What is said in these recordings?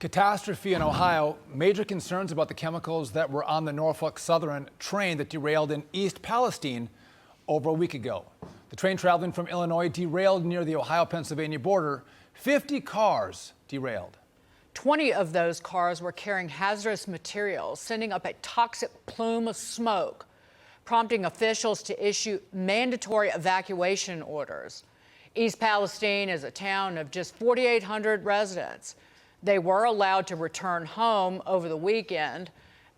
Catastrophe in Ohio. Major concerns about the chemicals that were on the Norfolk Southern train that derailed in East Palestine over a week ago. The train traveling from Illinois derailed near the Ohio-Pennsylvania border. 50 cars derailed. 20 of those cars were carrying hazardous materials, sending up a toxic plume of smoke, prompting officials to issue mandatory evacuation orders. East Palestine is a town of just 4,800 residents. They were allowed to return home over the weekend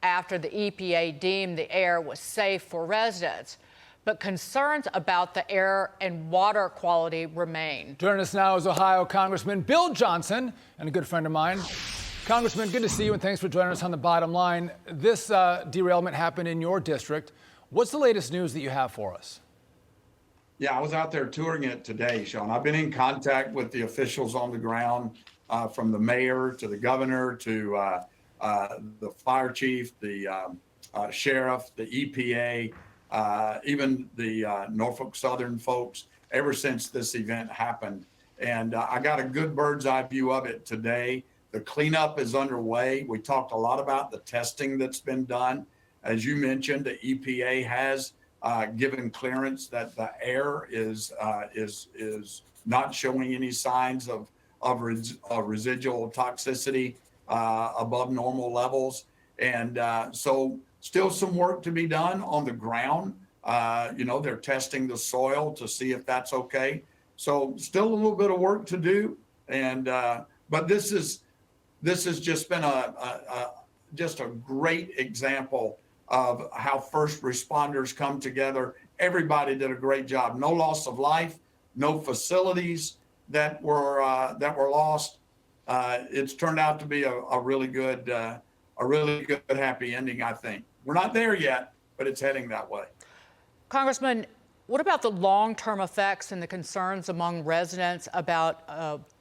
after the EPA deemed the air was safe for residents. But concerns about the air and water quality remain. Joining us now is Ohio Congressman Bill Johnson, and a good friend of mine. Congressman, good to see you, and thanks for joining us on The Bottom Line. This derailment happened in your district. What's the latest news that you have for us? Yeah, I was out there touring it today, Sean. I've been in contact with the officials on the ground, from the mayor to the governor to the fire chief, the sheriff, the EPA, even the Norfolk Southern folks, ever since this event happened. And I got a good bird's eye view of it today. The cleanup is underway. We talked a lot about the testing that's been done. As you mentioned, the EPA has given clearance that the air is not showing any signs of residual toxicity above normal levels. And so still some work to be done on the ground. They're testing the soil to see if that's okay. So still a little bit of work to do. And but this has just been just a great example of how first responders come together. Everybody did a great job. No loss of life, no facilities that were lost. It's turned out to be a really good, happy ending, I think. We're not there yet, but it's heading that way. Congressman, what about the long-term effects and the concerns among residents about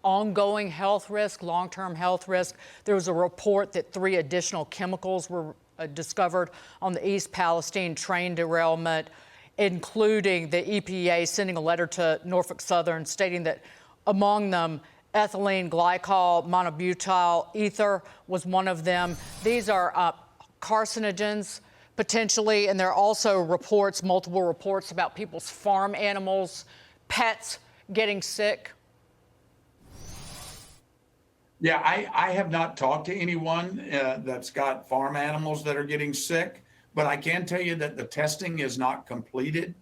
ongoing health risk, long-term health risk? There was a report that 3 additional chemicals were discovered on the East Palestine train derailment, including the EPA sending a letter to Norfolk Southern stating that among them, ethylene glycol monobutyl ether was one of them. These are carcinogens, potentially, and there are also multiple reports about people's farm animals, pets getting sick. Yeah, I have not talked to anyone that's got farm animals that are getting sick, but I can tell you that the testing is not completed.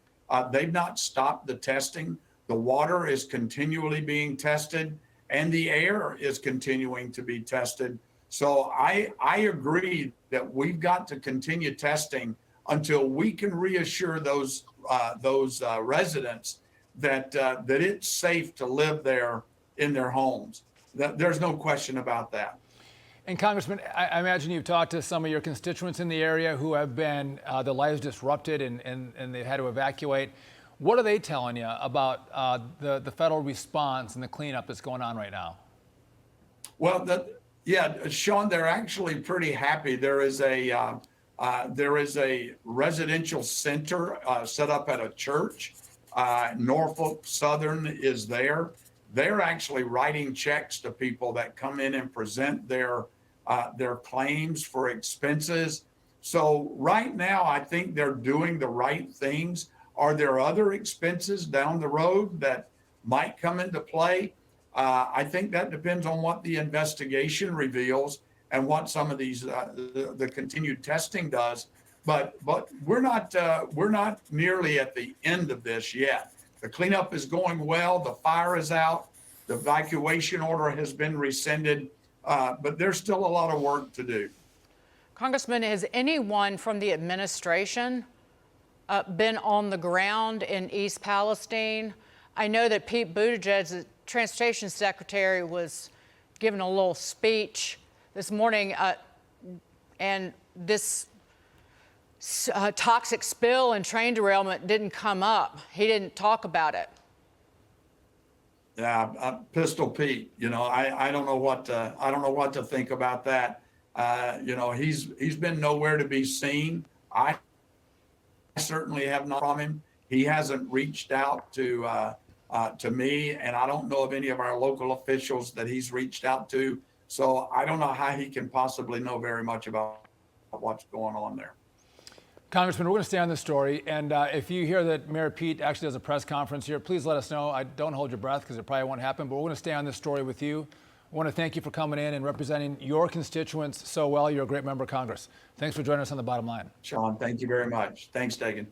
They've not stopped the testing. The water is continually being tested, and the air is continuing to be tested. So I agree that we've got to continue testing until we can reassure those residents that it's safe to live there in their homes. There's no question about that. And Congressman, I imagine you've talked to some of your constituents in the area who have been their lives disrupted and they've had to evacuate. What are they telling you about the federal response and the cleanup that's going on right now? Well, Sean, they're actually pretty happy. There is a residential center set up at a church. Norfolk Southern is there. They're actually writing checks to people that come in and present their claims for expenses. So right now, I think they're doing the right things. Are there other expenses down the road that might come into play? I think that depends on what the investigation reveals and what some of these the continued testing does. But we're not nearly at the end of this yet. The cleanup is going well. The fire is out. The evacuation order has been rescinded, but there's still a lot of work to do. Congressman, has anyone from the administration been on the ground in East Palestine? I know that Pete Buttigieg, the transportation secretary, was giving a little speech this morning, and this toxic spill and train derailment didn't come up. He didn't talk about it. Yeah, Pistol Pete. I don't know what to think about that. He's been nowhere to be seen. I certainly have not from him. He hasn't reached out to me, and I don't know of any of our local officials that he's reached out to So I don't know how he can possibly know very much about what's going on there. Congressman, we're going to stay on this story. And if you hear that Mayor Pete actually does a press conference here, please let us know. Don't hold your breath because it probably won't happen. But we're going to stay on this story with you. I want to thank you for coming in and representing your constituents so well. You're a great member of Congress. Thanks for joining us on The Bottom Line. Sean, thank you very much. Thanks, Dagan.